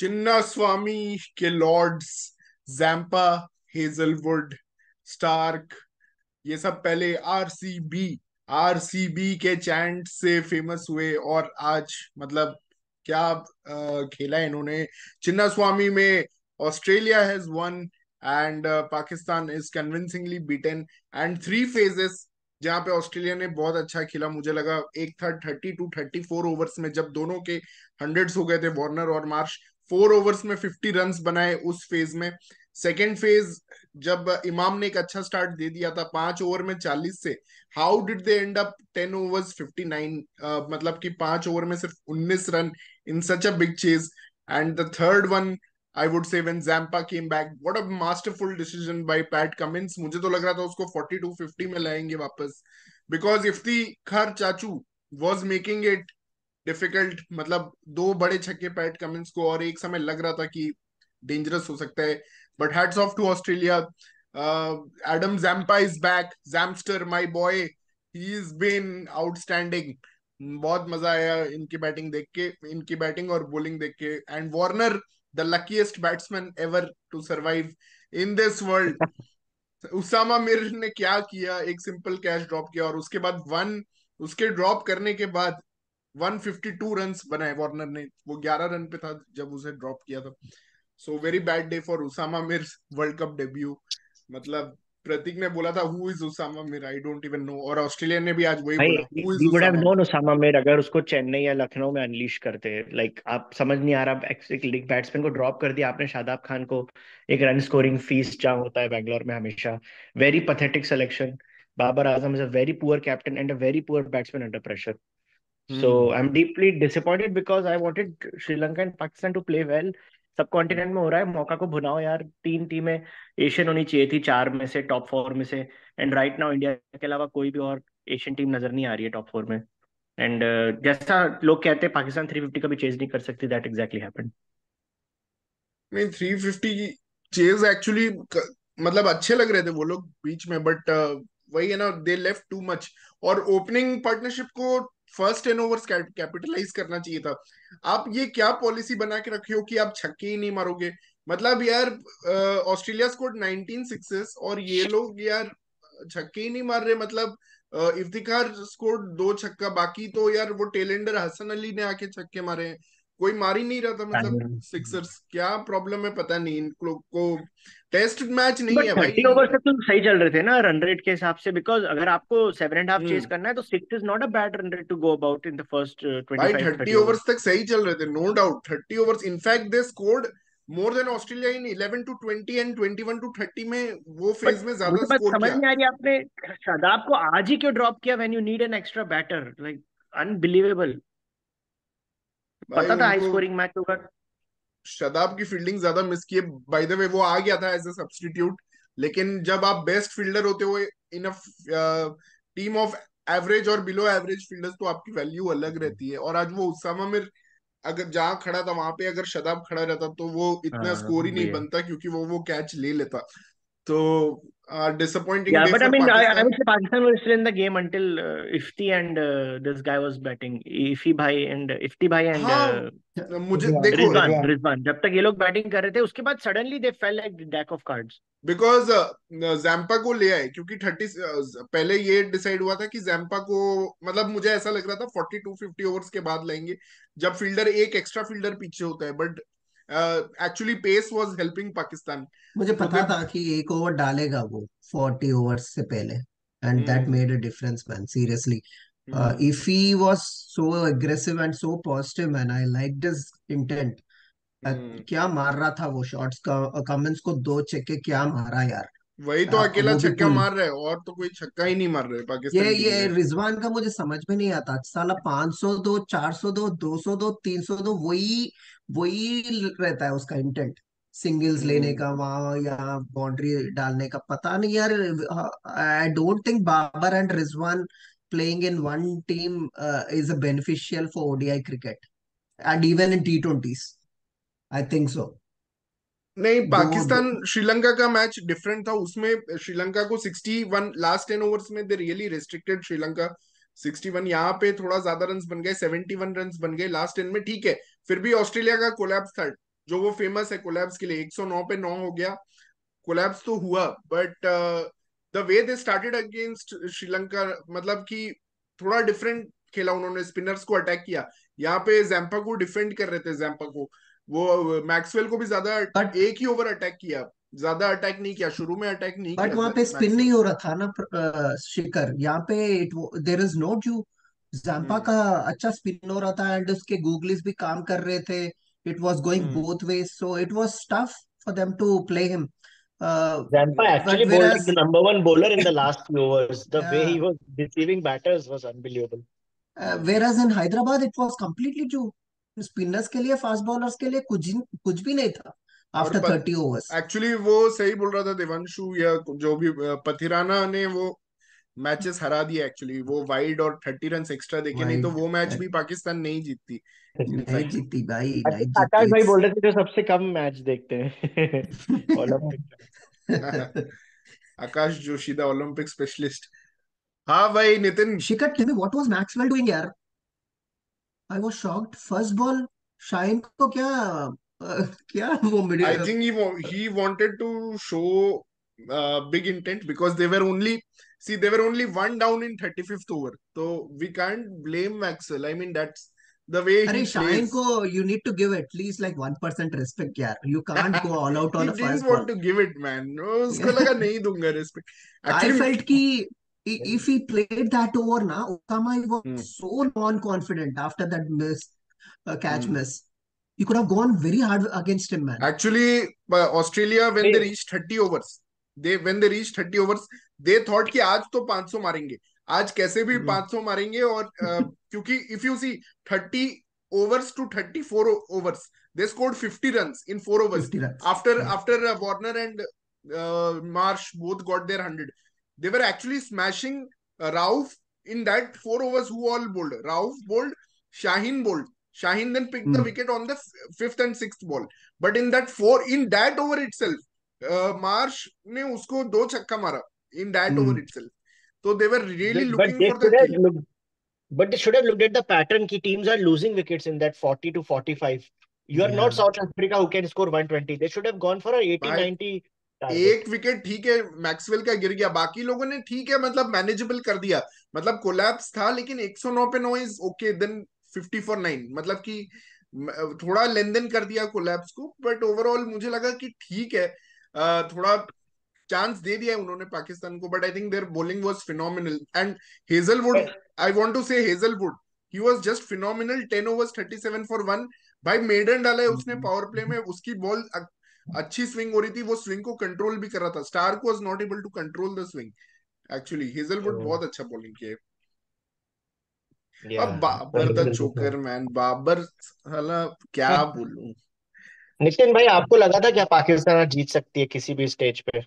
चिन्ना स्वामी के Lord's, Zampa, Hazlewood, Stark, ये सब पहले आरसीबी आरसीबी के चैंट से फेमस हुए, और आज मतलब क्या खेला है इन्होंने। चिन्ना स्वामी में Australia has one and Pakistan is convincingly beaten, and three phases जहां पे ऑस्ट्रेलिया ने बहुत अच्छा खेला। मुझे लगा एक था 32-34 ओवर्स में, जब दोनों के हंड्रेड्स हो गए थे, वार्नर और मार्श 4 ओवर्स में 50 रन बनाए उस फेज में। सेकेंड फेज जब इमाम ने एक अच्छा स्टार्ट दे दिया था 5 ओवर में 40 से, how did they end up 10 overs 59, मतलब कि 5 ओवर में सिर्फ 19 run in such a big chase. And the third one, I would say when Zampa came back, what a masterful decision by Pat Cummins. मुझे तो लग रहा था उसको 42-50 में लाएंगे वापस, बिकॉज इफ्तिखार चाचू वॉज मेकिंग इट डिफिकल्ट। मतलब दो बड़े छक्के पैट कमिंस को, और एक समय लग रहा था कि डेंजरस हो सकता है। But hats off to Australia, Adam Zampa is back, Zampster my boy, he is been outstanding. बहुत मजा आया इनकी बैटिंग देख के, इनकी बैटिंग और बॉलिंग देख के। And Warner, the luckiest batsman ever to survive in this world. Usama Mir ने क्या किया, एक सिंपल कैच ड्रॉप किया, और उसके बाद उसके ड्रॉप करने के बाद 152 रन बनाए वार्नर ने। वो 11 रन पे था जब उसे ड्रॉप किया था। So very bad day for Usama Mir, world cup debut. मतलब प्रतीक ने बोला था who is Usama Mir, I don't even know, और ऑस्ट्रेलिया ने भी आज वही भाई बोला who is we would have Usama known Osama Mir अगर उसको चेन्नई या लखनऊ में अनलीश करते। लाइक आप समझ नहीं आ रहा, एक लीग बैट्समैन को ड्रॉप कर दिया आपने, शादाब खान को। एक रन स्कोरिंग फीस्ट जहाँ होता है बैंगलोर में हमेशा। Very pathetic selection. Babar Azam is a very poor captain and a very poor batsman under pressure. So hmm. I'm deeply disappointed because I wanted Sri Lanka and Pakistan to play well. Subcontinent में हो रहा है, मौका को भुनाओ यार। तीन टीमें एशियन होनी चाहिए थी, चार में से, टॉप फोर में से। एंड राइट नाउ इंडिया के अलावा कोई भी और एशियन टीम नजर नहीं आ रही है टॉप फोर में। एंड जैसा लोग कहते हैं पाकिस्तान 350 का भी चेज नहीं कर सकती, दैट एग्जैक्टली हैपेंड। नहीं, 350 चेज एक्चुअली मतलब अच्छे लग रहे थे वो लोग बीच में, बट वही है ना, दे लेफ्ट टू मच। और ओपनिंग पार्टनरशिप को फर्स्ट 10 ओवर्स कैपिटलाइज करना चाहिए था। आप ये क्या पॉलिसी बना के रखे हो कि आप छक्के ही नहीं मारोगे? मतलब यार, ऑस्ट्रेलिया स्कोर्ड 19 सिक्सेस और ये लोग यार छक्के ही नहीं मार रहे। मतलब इफ्तिखार स्कोर्ड 2 छक्का, बाकी तो यार वो टेलेंडर हसन अली ने आके छक्के मारे हैं, कोई मार ही नहीं रहा था। मतलब सिक्सर्स, क्या प्रॉब्लम है पता नहीं इन लोग को। टेस्ट मैच नहीं बट है 30 भाई। ओवर तक तो सही चल रहे थे ना रन रेट के हिसाब से, बिकॉज अगर आपको 7.5 चेज हम्म। करना है तो 6 is not a bad run rate to go about in the first twenty भाई फाइव 30 थर्टी ओवर्स तक सही चल रहे थे, no doubt. 30 overs, in fact they scored more than Australia in 11-20 and 21-30 में, वो बट फेज में ज्यादा मुझे बात स्कोर समझ किया। नहीं आ रही, आपने शादाब को आज ही क्यों ड्रॉप किया when you need an extra batter? Like unbelievable. भाई पता था हाई उनको स्कोरिंग मैच होगा। शदाब की फील्डिंग ज्यादा मिस की है। बाय द वे वो आ गया था एज अ सब्स्टिट्यूट, लेकिन जब आप बेस्ट फील्डर होते हो इन अ टीम ऑफ एवरेज और बिलो एवरेज फील्डर्स, तो आपकी वैल्यू अलग रहती है। और आज वो उसामा मिर अगर जहां खड़ा था वहां पे अगर शदाब खड़ा रहता तो वो इतना हाँ स्कोर वो ही भी नहीं है। बनता, क्योंकि वो कैच ले लेता। तो disappointing Yeah, day but I for mean, I Pakistan. would say Pakistan was still in the game until Ifti and this guy was batting. Ify bhai and Ifti bhai and हाँ, मुझे रिजवान देखो, Rizwan. रिजवान Rizwan. जब तक ये लोग batting कर रहे थे, उसके बाद suddenly they fell like deck of cards. Because Zampa को ले आए, क्योंकि 30 पहले ये डिसाइड हुआ था कि जैम्पा को, मतलब मुझे ऐसा लग रहा था 42-50 ओवर्स के बाद लाएंगे, जब फील्डर एक एक्स्ट्रा फील्डर पीछे होता है। But actually pace was helping Pakistan. मुझे तो पता था कि एक ओवर डालेगा वो 40 ओवर्स से पहले। And that hmm. Made a difference man, seriously. Hmm. If he was so aggressive and so positive man, I like this intent. Hmm. क्या मार रहा था वो शॉट्स का, कमिंस को दो छक्के क्या मारा यार। वही तो अकेला वो भी छक्का पुल। मार रहा है, और तो कोई छक्का ही नहीं मार रहे ये पाकिस्तान टीम ये में। रिजवान का मुझे समझ में नहीं आता साला। 500 दो, 400 दो, 200 दो, 300 दो, वही वही रहता है उसका इंटेंट। सिंगल्स लेने हम्म। का वहां या बाउंड्री डालने का, पता नहीं यार। I don't think Babar and Rizwan playing in one team is a beneficial for ODI cricket and even in T20s। I think so. नहीं, दो, पाकिस्तान श्रीलंका का मैच डिफरेंट था। उसमें श्रीलंका को 61 लास्ट 10 ओवर्स में दे रियली रेस्ट्रिक्टेड श्रीलंका 61। यहाँ पे थोड़ा ज्यादा रन्स बन गए, 71 रन्स बन गए लास्ट 10 में, ठीक है। फिर भी ऑस्ट्रेलिया का कोलैप्स था, जो वो फेमस है कोलैब्स के लिए, 109 पे 9 हो गया, कोलैप्स तो हुआ, but the way they started against Sri Lanka, मतलब कि थोड़ा डिफरेंट खेला उन्होंने, स्पिनर्स को अटैक किया। यहाँ पे जैम्पा को डिफेंड कर रहे थे, जैम्पा को, वो मैक्सवेल को भी ज्यादा बट एक ही ओवर अटैक किया, ज्यादा अटैक नहीं किया, शुरू में अटैक नहीं बट किया वहां पे स्पिन मैक्सवेल। नहीं हो रहा था ना शिखर, यहाँ पे there is no dew. Zampa hmm का अच्छा स्पिन हो रहा था एंड उसके गूगलीज भी काम कर रहे थे। It was going hmm both ways, so it was tough for them to play him, Zampa actually but bowled like the average number one bowler in the last few overs. The way he was deceiving batters was unbelievable. Hmm. वेराज in Hyderabad it was completely due. Spinners के लिए, fast bowlers के लिए कुछ भी नहीं था और after 30 overs. Actually वो सही बोल रहा था देवांशु, या जो भी पथिराना ने वो मैचेस हरा दिए एक्चुअली, वो वाइड और 30 रन एक्स्ट्रा देके, नहीं तो वाइड वो मैच भी पाकिस्तान नहीं जीतती नहीं इनफैक्ट। जीती भाई, नहीं आकाश जीती। भाई बोल रहे थे जो सबसे कम मैच देखते हैं Olympic. Akash Joshi the Olympic specialist. हाँ भाई Nitin. Shikhar, tell me what was Maxwell doing यार? I was shocked first ball. Shaheen को क्या क्या वो I middle. think he wanted to show big intent, because they were only one down in 35th over. So we can't blame Maxwell. I mean, that's the way he अरे Shaheen plays. को you need to give at least like 1% respect यार, you can't go all out He on the didn't first want ball. to give it, man. उसको लगा नहीं दूंगा respect I actually. Felt कि if he played that over now, Osama was hmm so non-confident after that catch hmm. miss. You could have gone very hard against him, man. Actually, Australia, when they नहीं, reached 30 overs, when they reached 30 overs, they thought कि आज तो 500 मारेंगे, आज कैसे भी Hmm. 500 मारेंगे, और क्योंकि if you see 30 overs to 34 overs, they scored 50 runs in 4 overs. 50 runs. After Yeah. after Warner and Marsh both got their 100, they were actually smashing Rauf in that 4 overs. Who all bowled? Rauf bowled, Shaheen bowled. Shaheen then picked the Hmm. wicket on the fifth and sixth ball. But in that over itself, Marsh ने उसको 2 छक्का मारा in that over Hmm. itself. So they were really but looking they for the should have kill. looked, but they should have looked at the pattern कि teams are losing wickets in that 40 to 45. You are not Yeah. South Africa who can score 120. They should have gone for a 80 भाई 90 target. एक wicket ठीक है Maxwell का गिर गया, बाकी लोगों ने ठीक है मतलब मैनेजेबल कर दिया, मतलब कोलैप्स था, लेकिन 109 पे 9 इज ओके, देन 50 फॉर 9, मतलब कि थोड़ा लेन देन कर दिया कोलैप्स को, बट ओवरऑल मुझे लगा कि ठीक है। थोड़ा चांस दे दिया है उन्होंने पाकिस्तान को, but I think their bowling was phenomenal, and Hazlewood, I want to say Hazlewood, he was just phenomenal, 10 overs 37 for 1। भाई मेडन डाला है उसने पावर प्ले में, उसकी बॉल अच्छी स्विंग हो रही थी, वो स्विंग को कंट्रोल भी कर रहा था, Starc was not able to control the swing. Actually Hazlewood Hmm. बहुत अच्छा बॉलिंग किया है। अब Yeah. Babar the choker man, Babar साला क्या बोलूं। नितिन भाई, आपको लगा था क्या पाकिस्तान आज जीत सकती है किसी भी स्टेज पे?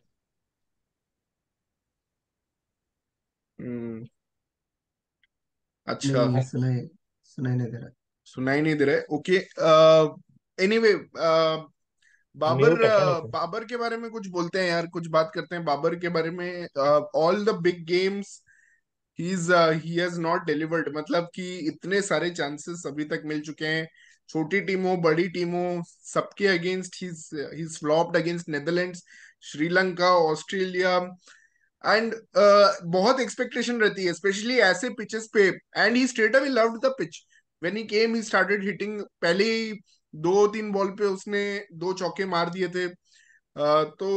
हम्म, अच्छा। नहीं, सुनाई नहीं दे रहा। सुनाई नहीं दे रहा है, ओके। एनीवे, बाबर, म्यूट है क्या नितिन? बाबर के बारे में कुछ बोलते हैं यार, कुछ बात करते हैं बाबर के बारे में। All the big games he has not delivered, मतलब कि इतने सारे चांसेस अभी तक मिल चुके हैं, छोटी टीम हो बड़ी टीम हो, सबके against he's flopped against Netherlands, Sri Lanka, Australia, and बहुत एक्सपेक्टेशन रहती है स्पेशली ऐसे पिचेस पे, and he straight away loved the pitch. When he came he started hitting, पहले ही 2-3 बॉल पे उसने 2 चौके मार दिए थे। तो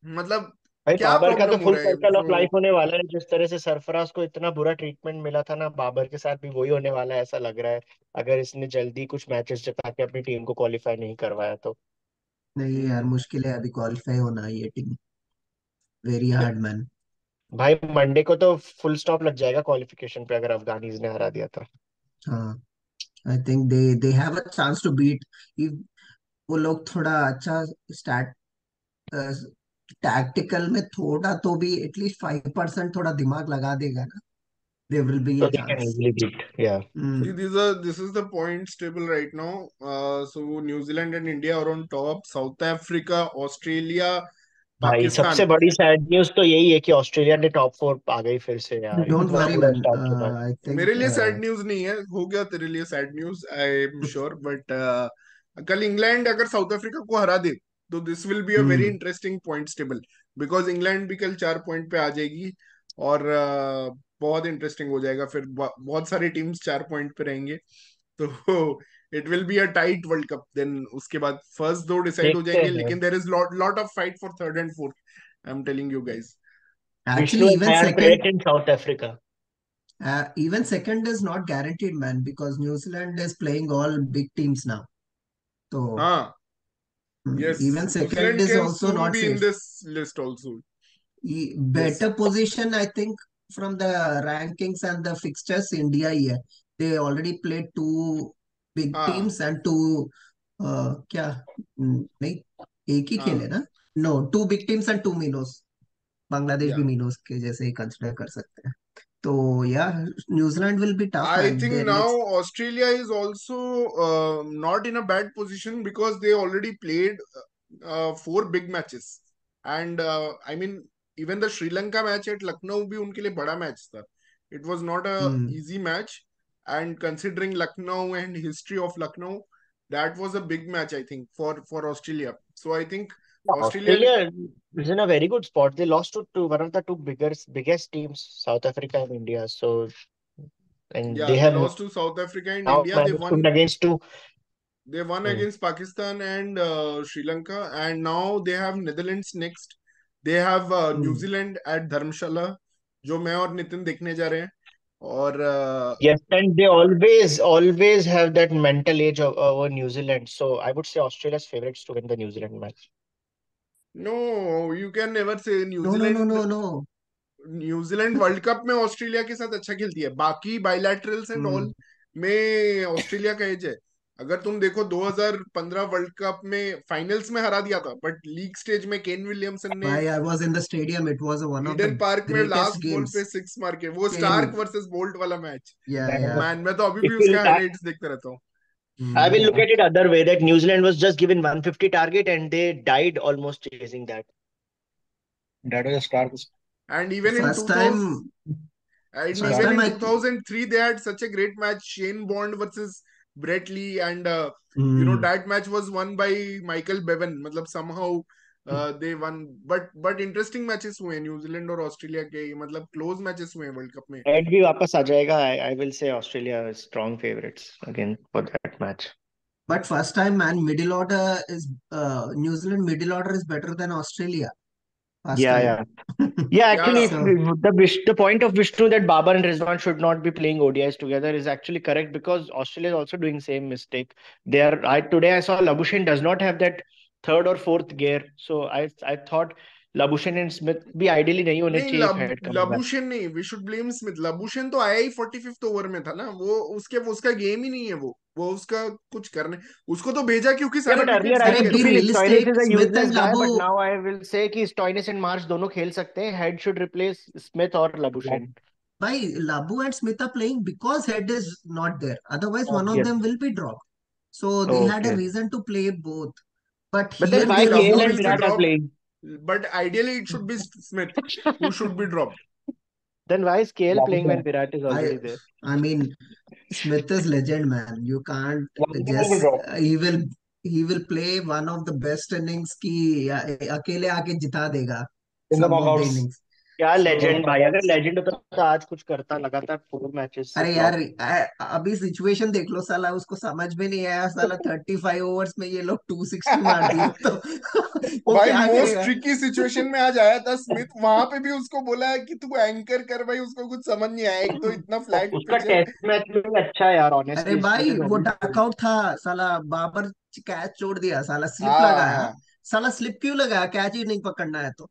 मतलब भाई क्या बाबर का तो प्रॉब्लम हो फुल रहा है सर्कल ऑफ जो। लाइफ होने वाला है। जिस तरह से सरफराज को इतना बुरा ट्रीटमेंट मिला था ना, बाबर के साथ भी वही होने वाला है ऐसा लग रहा है, अगर इसने जल्दी कुछ मैचेस जिता के अपनी टीम को क्वालिफाई नहीं करवाया तो। नहीं यार, हम्म, मुश्किल है अभी क्वालिफाई होना ये टीम। Very hard man. भाई मंडे को तो फुल स्टॉप लग जाएगा क्वालिफिकेशन पे अगर अफगानीज ने हरा दिया तो। हाँ, I think they have a chance to beat. वो लोग थोड़ा अच्छा स्टार्ट, टैक्टिकल में थोड़ा तो भी एटलीस्ट 5% थोड़ा दिमाग लगा देगा ना, देयर विल बी तो a they can chance. Easily beat yeah. see, this is the points table right now. So New Zealand and India are on top. South Africa, Australia, भाई सबसे Pakistan. बड़ी sad news तो यही है कि Australia ने top four आ गई फिर से यार, डोंट इतना वरी बुरा मैन, स्टार्ट चुका है। आई मेरे थिंक लिए सैड न्यूज नहीं है, हो गया तेरे लिए sad news, I am sure, but कल इंग्लैंड अगर साउथ अफ्रीका को हरा दे तो this will be a very hmm interesting points table, because England भी कल 4 पॉइंट पे आ जाएगी, और बहुत इंटरेस्टिंग हो जाएगा फिर। बहुत सारी टीम्स 4 पॉइंट पे रहेंगे, तो it will be a tight world cup. Then उसके बाद फर्स्ट दो डिसाइड हो देखते जाएंगे, हैं। लेकिन देर is lot lot of fight for third and fourth, I am telling you guys. Actually, Vishnu and I are great in South Africa. even second is not guaranteed, man, because New Zealand is playing all big teams now. So हाँ, yes, even second New Zealand is can also soon not be in safe. This list also. Yes, Better position, I think, from the rankings and the fixtures, India ही है. They already played two big हाँ teams and two क्या नहीं, एक ही खेले हाँ, ना. No, two big teams and two minnows. Bangladesh या भी मीनोस के जैसे ही कंसिडर कर सकते हैं. तो या New Zealand will be tough I man think there now next. Australia is also not in a bad position because they already played 4 big matches. And I mean, even the Sri Lanka match at Lucknow भी उनके लिए बड़ा match था. It was not a easy match. And considering Lucknow and history of Lucknow, that was a big match, I think, for Australia. So I think Australia, Australia is in a very good spot. They lost to one of the two biggest teams, South Africa and India. So, and yeah, they they have lost to South Africa and now India. They managed to win won. against two. They won Hmm. against Pakistan and Sri Lanka, and now they have Netherlands next. They have New Zealand at Dharamshala, जो मैं और नितिन देखने जा रहे हैं. और Yes, and they always have that mental edge over New Zealand. So I would say Australia's favorites to win the New Zealand match. No, you can never say no no no New Zealand. No no. New Zealand world cup में Australia के साथ अच्छा खेलती है, बाकी bilaterals and all में Australia का edge है. अगर तुम देखो 2015 वर्ल्ड कप में फाइनल्स में हरा दिया था, बट लीग स्टेज में केन विलियमसन ने भाई, I was in the stadium, it was one of the Eden park में ग्रेटेस्ट लास्ट बॉल गेम्स. पे 6 मार के, वो केन. स्टार्क वर्सेस बोल्ट वाला मैच. या. मैन, मैं तो अभी If भी you उसका हाइलाइट्स देखते रहता हूँ. I will look at it other way that New Zealand was just given 150 target and they died almost chasing that. That was a star. And even in first 2000, time and first even time in I. 2003 they had such a great match, Shane Bond versus Brett Lee, and that match was won by Michael Bevan. मतलब somehow they won, but interesting matches हुए New Zealand और Australia के, मतलब close matches हुए world cup में. Head भी वापस आ जाएगा. I will say Australia is strong favorites again for that match. But first time, man, middle order is New Zealand middle order is better than Australia. First Yeah, time. yeah. Yeah, actually, Yeah, if So the point of Vishnu that Babar and Rizwan should not be playing ODIs together is actually correct because Australia is also doing same mistake. They are. Today I saw Labuschagne does not have that third or fourth gear, so I thought Labuschagne and Smith भी ideally नहीं होने नहीं, चाहिए if head comes back. Labuschagne नहीं, we should blame Smith. Labuschagne तो आया ही 45th over में था ना, वो उसका गेम ही नहीं है, वो उसका कुछ करने, उसको तो भेजा क्योंकि Yeah, सारे but earlier विकेट्स I गिर अरे गए used to बी थे. feel Stoinis is realistic, a Smith useless and guy, लाबू. but now I will say कि Stoinis and Marsh दोनों खेल सकते हैं. Head should replace Smith or Labuschagne. भाई, Labu and Smith are playing because Head is not there, otherwise one of Yes. Them will be dropped. So they had a Okay. reason to play both. But But then here नहीं, why there is लबू KL no and will be reason. Virat are dropped, playing? But ideally it should be Smith who should be dropped. Then why is KL playing when Virat is I already there? I mean, Smith is legend, man. You can't just he will play one of the best innings की अकेले आके जिता देगा some of the innings. क्या So legend भाई, अगर legend होता तो आज कुछ करता. लगातार 4 मैचेस से अरे यार, फ्लॉप. अभी सिचुएशन देख लो, साला उसको समझ में नहीं आया, साला 35 ओवर्स में ये लोग 260 मार दिए तो वो भाई क्या मोस्ट करेगा. ट्रिकी सिचुएशन में आज आया था स्मिथ, वहां पे भी उसको बोला है कि तू एंकर कर, भाई उसको कुछ समझ नहीं आया, एक तो इतना फ्लैट उसका पिच है. टेस्ट मैच में भी अच्छा है यार, अरे ऑनेस्टली स्मिथ भाई, इज वो वेरी गुड. डकआउट था, साला बाबर कैच छोड़ दिया, साला स्लिप हाँ लगाया. हाँ. साला स्लिप क्यों लगाया, कैच ही नहीं पकड़ना है तो.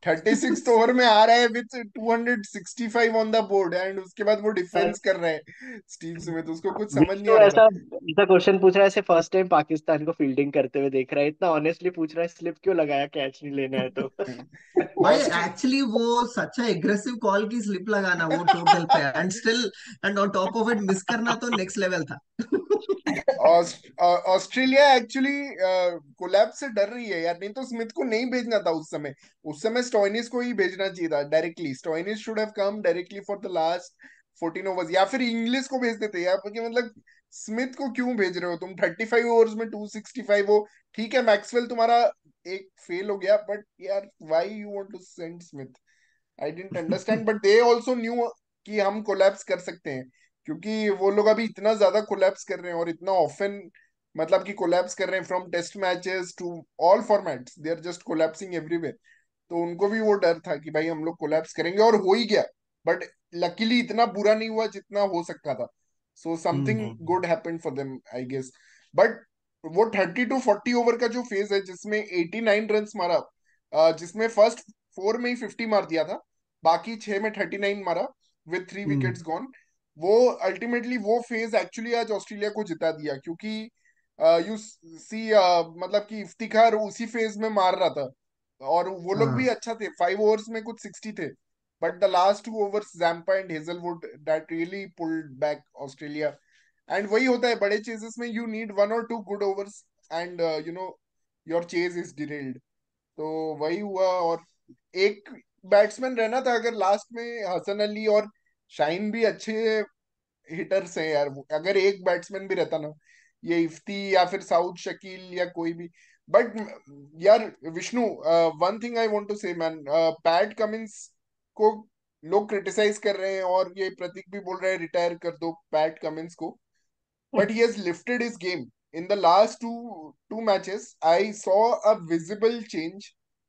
36th ओवर में आ रहा है with 265 on the board, and उसके बाद वो डिफेंस कर रहे हैं स्टीव स्मिथ, उसको कुछ समझ नहीं विष्णु आ रहा था. ऐसा ऐसा क्वेश्चन पूछ रहा है, ऐसे फर्स्ट टाइम पाकिस्तान को फील्डिंग करते हुए देख रहा है, इतना ऑनेस्टली पूछ रहा है स्लिप क्यों लगाया, कैच नहीं लेना है तो. भाई ऑस्ट्रे एक्चुअली वो सच्चा एग्रेसिव कॉल की स्लिप लगाना वो टोटल पे, and still and on top of it miss करना तो नेक्स्ट लेवल था. ऑस्ट्रेलिया एक्चुअली कोलैप्स से डर रही है यार, नहीं तो स्मिथ को नहीं भेजना था उस समय. उस समय स्टोइनिस को ही भेजना चाहिए था directly. Stoinis should have come directly for the last 14 overs, या फिर इंग्लिश को भेज देते यार, क्योंकि मतलब स्मिथ को क्यों भेज रहे हो तुम? 35 ओवर्स में 265 हो, ठीक है मैक्सवेल तुम्हारा एक फेल हो गया, बट यार why you want to send Smith? I didn't understand, but they also knew कि हम कोलैप्स कर सकते हैं, क्योंकि वो लोग अभी इतना ज्यादा कोलैप्स कर रहे हैं और इतना ऑफन, मतलब कि कोलैप्स कर रहे हैं from test matches to all formats, they are just collapsing everywhere. तो उनको भी वो डर था कि भाई हम लोग कोलैप्स करेंगे, और हो ही गया। बट लकीली इतना बुरा नहीं हुआ जितना हो सकता था। So something hmm. Good happened for them I guess. But वो 30 to 40 ओवर का जो फेज है जिसमें 89 रन मारा, जिसमें फर्स्ट 4 में ही 50 मार दिया था, बाकी 6 में 39 मारा विथ 3 विकेट्स हम्म। गॉन, वो अल्टीमेटली वो फेज एक्चुअली आज ऑस्ट्रेलिया को जिता दिया, क्योंकि यू सी मतलब कि इफ्तिखार उसी फेज में मार रहा था, और वो लोग भी हाँ। अच्छा थे, 5 ओवर्स में कुछ 60 थे, but the last 2 overs Zampa and Hazlewood that really pulled back Australia. And वही होता है बड़े चेजेस में, you need 1 or 2 good overs and you know your chase is derailed. तो वही हुआ, और एक बैट्समैन रहना था अगर लास्ट में, हसन अली और शाइन भी अच्छे हिटर्स हैं यार, अगर एक बैट्समैन भी रहता ना, ये इफ्ती या फिर साउथ शकील या कोई भी। बट यार Vishnu, one thing I want to say man, Pat Cummins को लोग क्रिटिसाइज कर रहे हैं, और ये प्रतीक भी बोल रहे हैं रिटायर कर दो पैट कमिंस को, but he has lifted his game. In the last two matches, I saw a visible change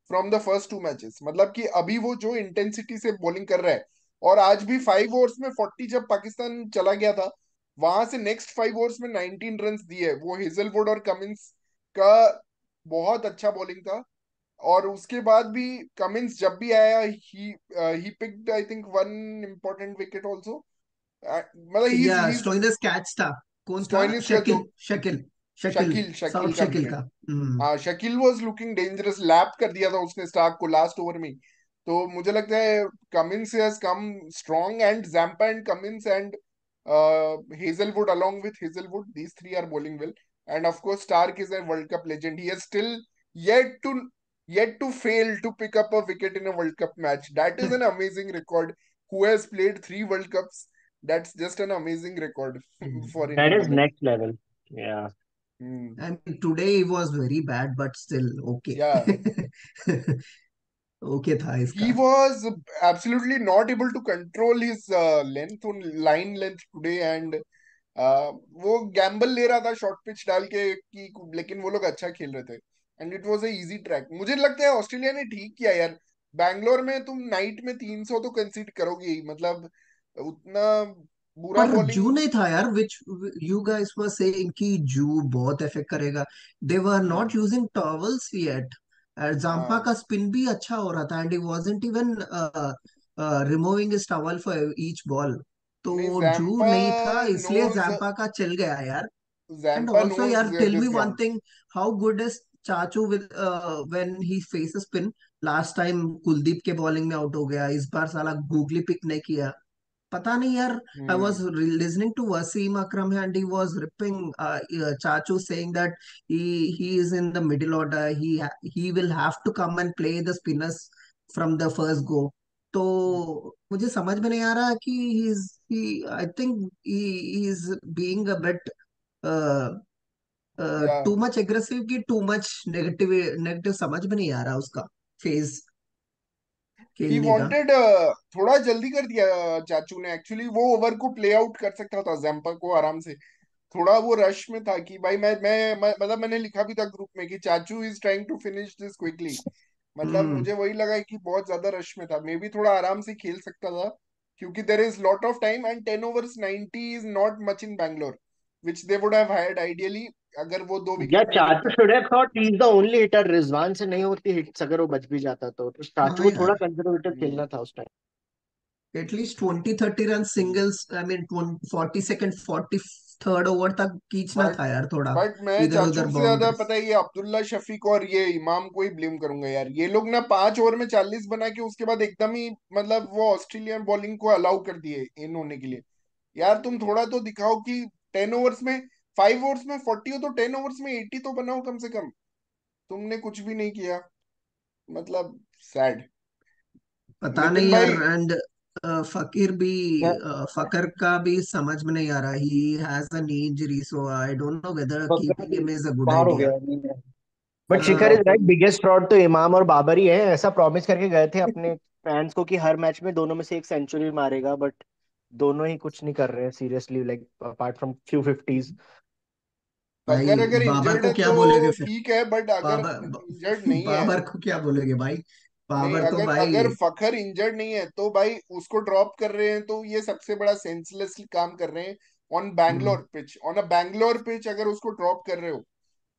from the first 2 matches. मतलब कि अभी वो जो इंटेंसिटी से बॉलिंग कर रहा है, और आज भी 5 ओवर्स में 40 जब पाकिस्तान चला गया था, वहां से नेक्स्ट 5 ओवर्स में 19 रन दिए। वो हेजलवुड और कमिंस का बहुत अच्छा बॉलिंग था, और उसके बाद भी कमिंस जब भी आया, he picked I think one important wicket also, मतलब ही या इज स्टोइनिस कैच था। कौन था? स्टोइनिस का जो शकील, शकील। शकील। शकील शकील साउथ का शकील विकेट। का। हम्म। हाँ Shakeel was looking dangerous, lap कर दिया था उसने स्टार्क को लास्ट ओवर में ही। तो मुझे लगता है Cummins has come strong, and Zampa and Cummins and Hazlewood, along with Hazelwood, these three are bowling well. And of course, Stark is a World Cup legend. He has still yet to yet to fail to pick up a wicket in a World Cup match. That is an amazing record. Who has played 3 World Cups? That's just an amazing record for that him. Is मतलब, next level. या hmm. I mean, today he was very bad, but still okay. Yeah, Okay था he इसका। was absolutely not able to control his length on line length today, and वो Gamble ले रहा था short pitch डाल के कि, लेकिन वो लोग अच्छा खेल रहे थे, and it was a easy track. मुझे लगता है ऑस्ट्रेलिया ने ठीक किया यार। बैंगलोर में तुम नाइट में 300 तो कंसीड करोगे ही, मतलब उतना बुरा पर जू बॉलिंग। नहीं था यार, which you guys were saying कि जू बहुत इफेक्ट करेगा। दे were not using towels yet. Zampa हाँ का स्पिन भी अच्छा हो रहा था, and he wasn't even removing his towel for each ball. नहीं, तो जू जैम्पा नहीं था, इसलिए नोज जाम्पा का चल गया यार। And जैम्पा also, नोज यार, tell me this one ground. thing. How good is Chachu with when he faces spin? Last time Kuldeep के बॉलिंग में आउट हो गया, इस बार साला गूगली पिक नहीं किया। पता नहीं यार। I was hmm. listening to Wasim Akram and he was ripping Chachu, saying that he is in the middle order. He will have to come and play the spinners from the first go. तो मुझे समझ में नहीं आ रहा कि he I think he is being a bit या too much aggressive की टू मच नेगेटिव। नेगेटिव समझ में नहीं आ रहा उसका फेज ही खेलने का। वांटेड, थोड़ा जल्दी कर दिया चाचू ने, एक्चुअली वो ओवर को प्ले आउट कर सकता था जैम्पा को आराम से। थोड़ा वो रश में था कि भाई मतलब मैंने लिखा भी था ग्रुप में कि चाचू is trying to finish this quickly. मतलब हम्म। मुझे वही लगा कि बहुत ज्यादा रश में था, मे बी थोड़ा आराम से खेल सकता था, क्योंकि there is lot of time, and 10 overs 90 is not much in Bangalore, which they would have hired ideally अगर वो दो या विकेट नहीं चाचू लेता। Should have thought he is the only hitter, Rizwan से नहीं होती हिट्स अगर वो बच भी जाता तो चाचू हाँ को थोड़ा यार, कंजर्वेटिव हम्म। खेलना था उस time. At least 20-30 run singles, I mean 42nd 43rd over तक खींचना बट था यार थोड़ा। बट मैं इधर चाचू उधर से ज्यादा बाउंड्रीज। पता है ये अब्दुल्ला शफीक और ये इमाम को ही ब्लेम करूंगा यार। ये लोग ना 5 ओवर में 40 बना के उसके बाद एकदम ही, मतलब वो ऑस्ट्रेलियन बॉलिंग को अलाउ कर दिए इन होने के लिए। यार तुम थोड़ा तो दिखाओ कि 10 ओवर्स में, 5 ओवर्स में 40 हो तो 10 ओवर्स में 80 तो बनाओ कम से कम। तुमने कुछ भी नहीं किया, मतलब सैड। पता लेकिन नहीं यार। भाई, एंड फकीर भी Yeah, फकर का भी समझ में नहीं आ रहा. He has a knee injury, so I don't know whether Fakhar keeping अभी हिम इज अ गुड बाहर हो आइडिया. गया है। But Shikhar is right, biggest fraud तो इमाम और बाबर ही है। ऐसा प्रॉमिस करके गए थे अपने फैंस को कि हर मैच में दोनों में से एक सेंचुरी मारेगा, बट दोनों ही कुछ नहीं कर रहे हैं seriously, like apart from few fifties. Fakhar भाई अगर बाबर इंजर्ड को है क्या तो बोलेगे फिर? ठीक है, बट अगर बाबर इंजर्ड नहीं है, बाबर को क्या बोलेगे भाई? नहीं, बाबर तो अगर भाई. अगर फखर इंजर्ड नहीं है तो भाई उसको ड्रॉप कर रहे हैं तो ये सबसे बड़ा सेंसलेस काम कर रहे हैं on hmm, Bangalore pitch. On a Bangalore pitch अगर उसको ड्रॉप कर रहे हो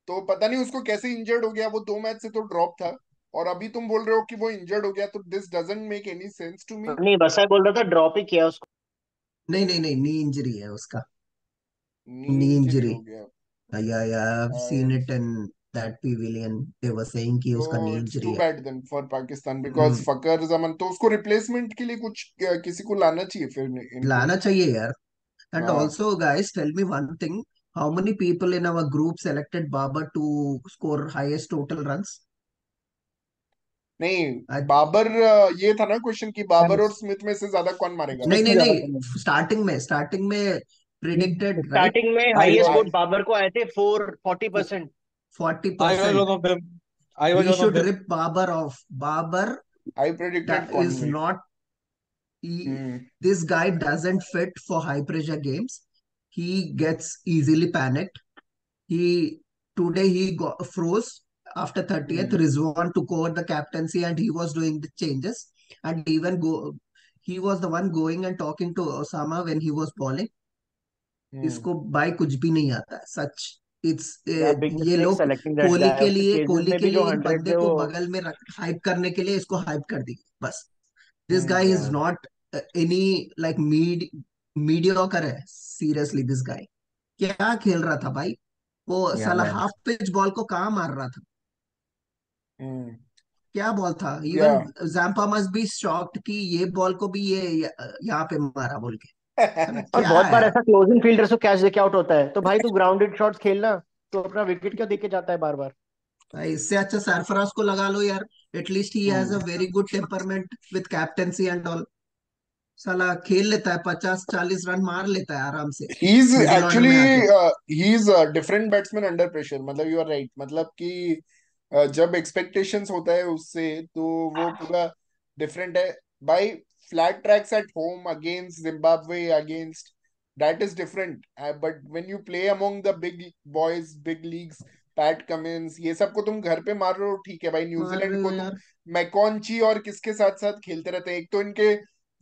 तो पता नहीं उसको कैसे इंजर्ड हो गया। वो 2 मैच से तो ड्रॉप था, और अभी तुम बोल रहे हो कि वो इंजर्ड हो गया, तो this doesn't make any sense to me. नहीं, बस बोल रहा था ड्रॉप ही किया उसको। नहीं नहीं नहीं, नी इंजरी है उसका. नी नी इंजरी इंजरी. हो गया। या I've seen it in that pavilion. They were saying कि उसका नी तो इट्स इंजरी टू है. Bad then for Pakistan, because hmm, Fakhar Zaman तो उसको रिप्लेसमेंट के लिए कुछ किसी को लाना चाहिए फिर इनको। लाना चाहिए यार. And हाँ, also, guys, tell me one thing. How many people in our group selected Babar to score highest total runs? नहीं, I, बाबर ये था ना क्वेश्चन कि बाबर और स्मिथ में से ज्यादा कौन मारेगा। नहीं स्मिथ नहीं में ज्यादा नहीं, स्टार्टिंग में प्रिडिक्टेड राइट. स्टार्टिंग में आई हाईएस्ट आई स्कोर बाबर को आए थे 40%। I was 40%. one of them. I was We one of should them. rip Babar off. Babar I predicted is Conway. not. He, hmm. this guy doesn't fit for high pressure games. He gets easily panicked. He Today he got froze after 30th. Hmm. Rizwan took over the captaincy and he was doing the changes. And even go, he was the one going and talking to Osama when he was bowling. हम्म। इसको भाई कुछ भी नहीं आता है सच. It's या big ये mistake लोग सेलेक्टिंग दैट गाय। उसके चेजेस कोहली में के भी जो लिए एक 100 बंदे थे को वो। बगल में रख हाइप करने के लिए इसको हाइप कर दी बस. This guy hmm. Is not any like mediocre है सीरियसली. दिस गाय क्या खेल रहा था भाई? वो या साला मैन। हाफ पिच बॉल को कहाँ मार रहा था? हम्म। क्या बॉल था? या even Zampa must be shocked कि ये बॉल को भी ये यहाँ पे मारा बोल के. साला और क्या बहुत है बार यार? ऐसा क्लोजिंग फील्डर्स को कैच देके आउट होता है, तो भाई तू ग्राउंडेड शॉट्स खेलना। तो अपना विकेट क्यों देके जाता है बार बार? भाई इससे अच्छा सरफराज को लगा लो यार. At least he has a hmm. Very good temperament with captaincy and all. साला खेल लेता है, 50-40 रन मार लेता है आराम से he is middle order actually में आके. He is different batsman under pressure. मतलब यू आर राइट, मतलब कि जब एक्सपेक्टेशंस होता है उससे तो वो पूरा डिफरेंट है भाई। Flat tracks at home against Zimbabwe, against, that is different. But when you play among the big boys, big leagues, PAT Cummins, ये सब को तुम घर पे मार रहे हो, ठीक है भाई। मार न्यूजीलैंड रहे को हो तुम यार. मैकॉन्ची और किसके साथ साथ खेलते रहते हैं। एक तो इनके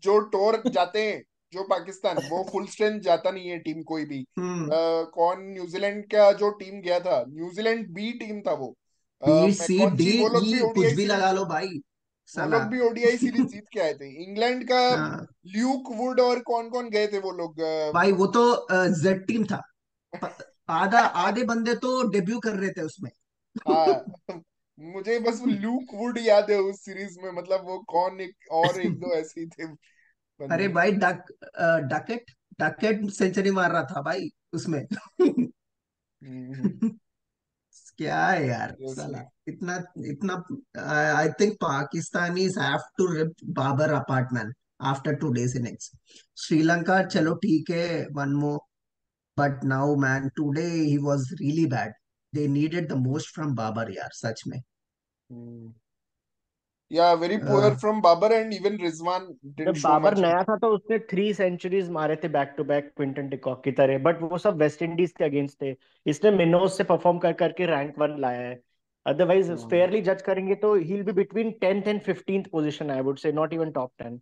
जो टोर जाते हैं, जो पाकिस्तान, वो फुल स्ट्रेंथ जाता नहीं है टीम कोई भी। हम्म. कौन न्यूजीलैंड का जो टीम गया था, न्यूजीलैंड बी टीम था वो, बी सी डी मैकॉन्ची, वो लोग भी ई कुछ ओडीआई भी लगा सीरीज, लो भाई. वो साला. लोग भी ओडीआई सीरीज जीत के आए थे। इंग्लैंड का हाँ, ल्यूक वुड और कौन कौन गए थे वो लोग भाई वो तो जेड टीम था. आधा आधे बंदे तो डेब्यू कर रहे थे उसमें. हाँ। मुझे बस वो ल्यूक वुड याद है उस सीरीज में। मतलब वो कौन, एक और एक दो ऐसे ही थे अरे बंदे। भाई डकेट डकेट सेंचुरी मार रहा था भाई उसमें. क्या है यार साला. सीरियसली। इतना इतना. I think Pakistanis have to rip Babar apart man after today's innings. Sri Lanka चलो ठीक है, one more. But now man, today he was really bad. They needed the most from Babar यार सच में. Yeah very poor uh, from Babar, and even Rizwan didn't जब show Babar much. नया था तो उसने 3 सेंचुरीज मारे थे back to back Quinton de Kock की तरह, बट वो सब वेस्ट इंडीज के अगेंस्ट थे। इसने मिनोज से परफॉर्म कर करके रैंक 1 लाया है। अदरवाइज फेयरली जज करेंगे तो he will be between 10th and 15th position, I would से नॉट इवन टॉप 10।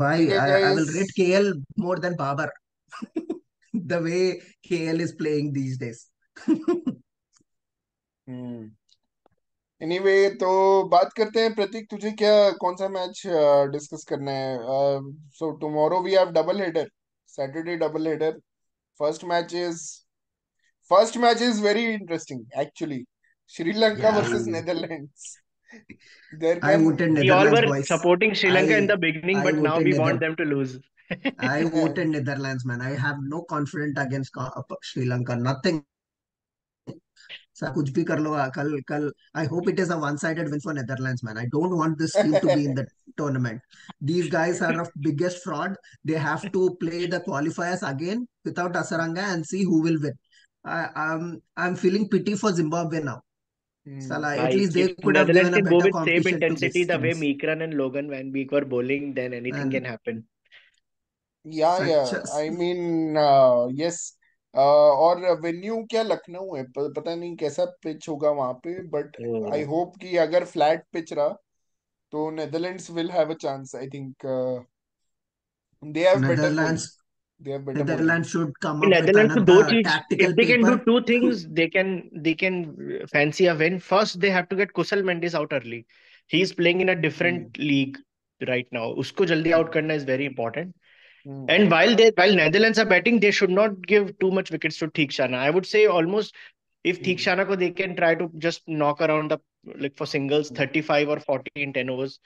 भाई ठीक है I guys. will rate KL more than Babar. The way KL is playing these days. Hmm. Anyway, तो बात करते हैं। प्रतीक, तुझे क्या, कौन सा मैच डिस्कस करना है? So tomorrow we have double header, Saturday double header. First match is first match is very interesting actually. Sri Lanka Yeah, versus Netherlands. There I can voted We all Netherlands, were boys. supporting Sri Lanka in I the beginning, I but now voted we want Nether them to lose. I voted Netherlands, man. I have no confidence against Sri Lanka. Nothing. Sir कुछ भी कर लो कल कल I hope it is a one sided win for Netherlands man I don't want this team to be in the tournament. These guys are of biggest fraud. They have to play the qualifiers again without Asaranga and see who will win. I'm feeling pity for Zimbabwe now. Salah, at Bhai, least they if could have Netherlands given a can go better with same competition to intensity these the way teams. Mikran and Logan Van Beek were bowling, then anything can And happen. या such a I mean yes और venue क्या लखनऊ है, पता नहीं कैसा pitch होगा वहां पे, बट आई Oh. होप कि अगर फ्लैट पिच रहा तो Netherlands will have a chance. I think they have better bowling. Netherlands, They have better bowling. Netherlands should come In up with Netherlands, तो दो another चीज, tactical if they can do paper. two things, they can fancy a win. First, they have to get Kusal Mendes out early. He is playing in a Hmm. different league right now. उसको जल्दी out करना is very important. Hmm. And while Netherlands are batting, they should not give too much wickets to Theekshana. I would say almost if Theekshana ko they can try to just knock around the like for singles 35 or 40 in 10 overs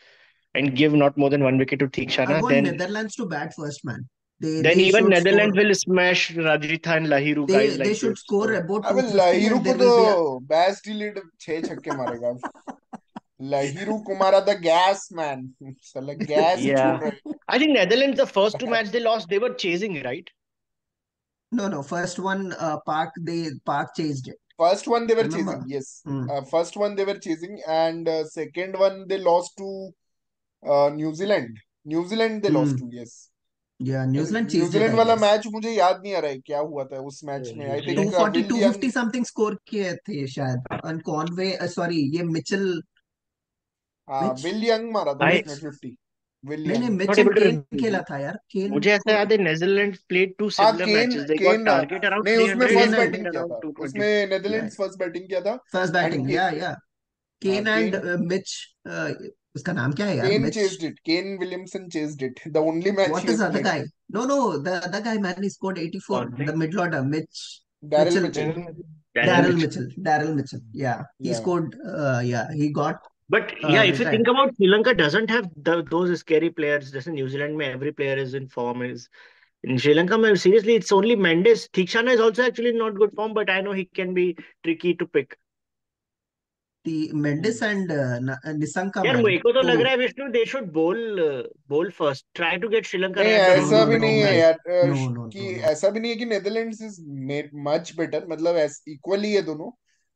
and give not more than one wicket to I Theekshana, want Netherlands to bat first, man. then They even should Netherlands score. will smash Rajitha and Lahiru guys They like should this. score So about अबे 250 Lahiru and को there तो will be a बैस डिलीट 6 छक्के मारेगा. Lahiru Kumara the gas man, साला gas ही छोड़ yeah, रहा है. I think Netherlands the first two matches they lost, they were chasing, right? no first one Park chased it. First one they were Remember? chasing, yes. Hmm. First one they were chasing, and second one they lost to New Zealand. New Zealand they lost Hmm. to, yes. Yeah, New Zealand New Zealand chased it, I वाला guess. Match मुझे याद नहीं आ रहा है क्या हुआ था उस मैच Oh, में. New I to think Zealand. Forty Will to Young. Fifty something score किए थे शायद. और कॉनवे सॉरी ये मिचेल. हाँ, मिच विल यंग मारा था I उसने 50. विल नहीं Young. Mitch not and able to Kane खेला remember. था यार. केन मुझे ऐसा को याद है Netherlands played two हाँ, similar cane matches. They got cane target around नहीं, उसमें 300 first Kane and and batting win किया around था. 220. उसमें या नेदरलैंड्स फर्स्ट बैटिंग किया था. फर्स्ट एंड बैटिंग या केन एंड केन मिच. उसका नाम क्या है यार? Kane Mitch. Chased it. Kane Williamson chased it. The only match What he is has the other played. guy? No, the other guy, man, he scored 84. कौन The से? middle order, Daryl Mitchell, Mitchell. Darren Mitchell. Daryl Mitchell. Yeah, he या scored. Yeah, he got But yeah, if you retired. think about Sri Lanka doesn't have those scary players. Just in New Zealand, mein every player is in form. Is in Sri Lanka, mein, seriously, it's only Mendes. Theekshana is also actually not good form, but I know he can be tricky to pick. The Mendes and Nisanka, यार man. मेरे को तो लग तो रहा है Vishnu they should बोल first try to get Sri Lanka नहीं, रैंक अराउंड ऐसा भी no, नहीं है man. टू यार. No, no, कि no, no. ऐसा भी नहीं है कि नेदरलैंड्स इज मच बेटर, मतलब इक्वली है दोनों.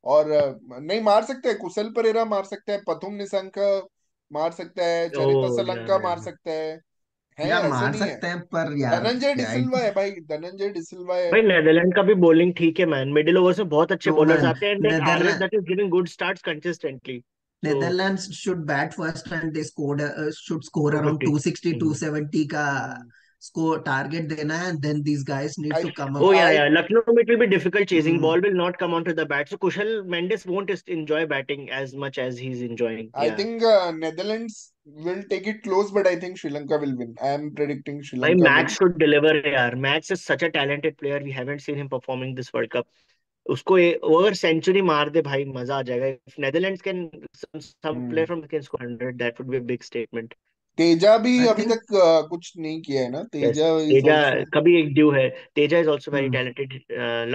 और नहीं, मार सकता है कुशल परेरा, मार सकता है पथुम निशंका, मार सकता है चरिता ओ सलंका, मार सकता है या ऐसा मार नहीं है. सकते हैं पर यार धनंजय क्या डिसिल्वा है भाई, धनंजय डिसिल्वा है. भाई नेदरलैंड का भी बॉलिंग ठीक है मैन मिडिल ओवर्स में बहुत अच्छे नो बॉलर्स मैन. आते हैं and RS Netherland that is giving good starts consistently so Netherlands should bat first and they should score around 250 260 270 का score target देना है and then these guys need I to come up. oh yeah I yeah Lucknow it will be difficult chasing Hmm. ball will not come onto the bat so Kushal Mendes won't enjoy batting as much as he's enjoying I yeah think Netherlands will take it close, but I think Sri Lanka will win. I am predicting भाई Sri Lanka will. Max should deliver यार Max is such a talented player we haven't seen him performing this World Cup उसको वो अगर century मार दे भाई मजा आ जाएगा if Netherlands can some player from can score 100 that would be a big statement Teja भी I अभी think. तक कुछ नहीं किया है ना. yes Teja is Teja also. कभी एक ड्यू है Teja is also very Hmm. talented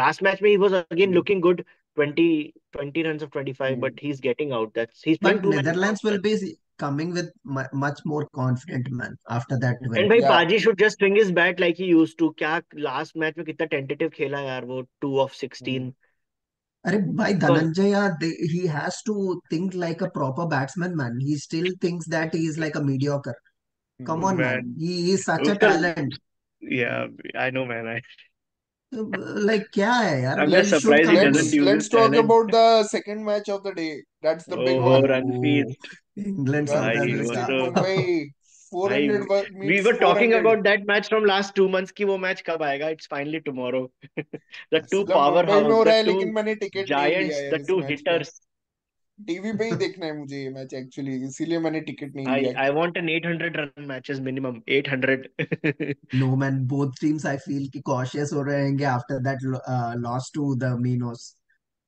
last match में he was again looking good 20 runs of 25 but he's getting out that's he's playing But two matches now Netherlands will be coming with much more confident, man, after that and win. भाई या Paji should just swing his bat like he used to क्या last match में कितना tentative खेला यार वो 2 of 16 अरे भाई Because Dhananjaya, he has to think like a proper batsman, man. He still thinks that he is like a mediocre. Come on, man. man He is such a उसका talent. yeah I know man Like क्या है यार? I'm He just should surprised he come let's doesn't close. use his let's talk talent. about the second match of the day. That's the big Oh, one. run Oh, feast. England South भाई वो England Africa. तो Mumbai, भाई 400 we meets were talking 400. about that match from last 2 months कि वो match कब आएगा it's finally tomorrow the two मतलब मुंबई में powerhouse हो the रहा है, two लेकिन मैंने टिकट नहीं लिया giants यार the इस two मैच का. hitters टीवी पे ही देखना है मुझे ये मैच एक्चुअली, इसीलिए मैंने टिकट नहीं लिया. I want an 800 run matches minimum 800 No man, both teams I feel कि cautious हो रहेंगे after that loss to the Minos.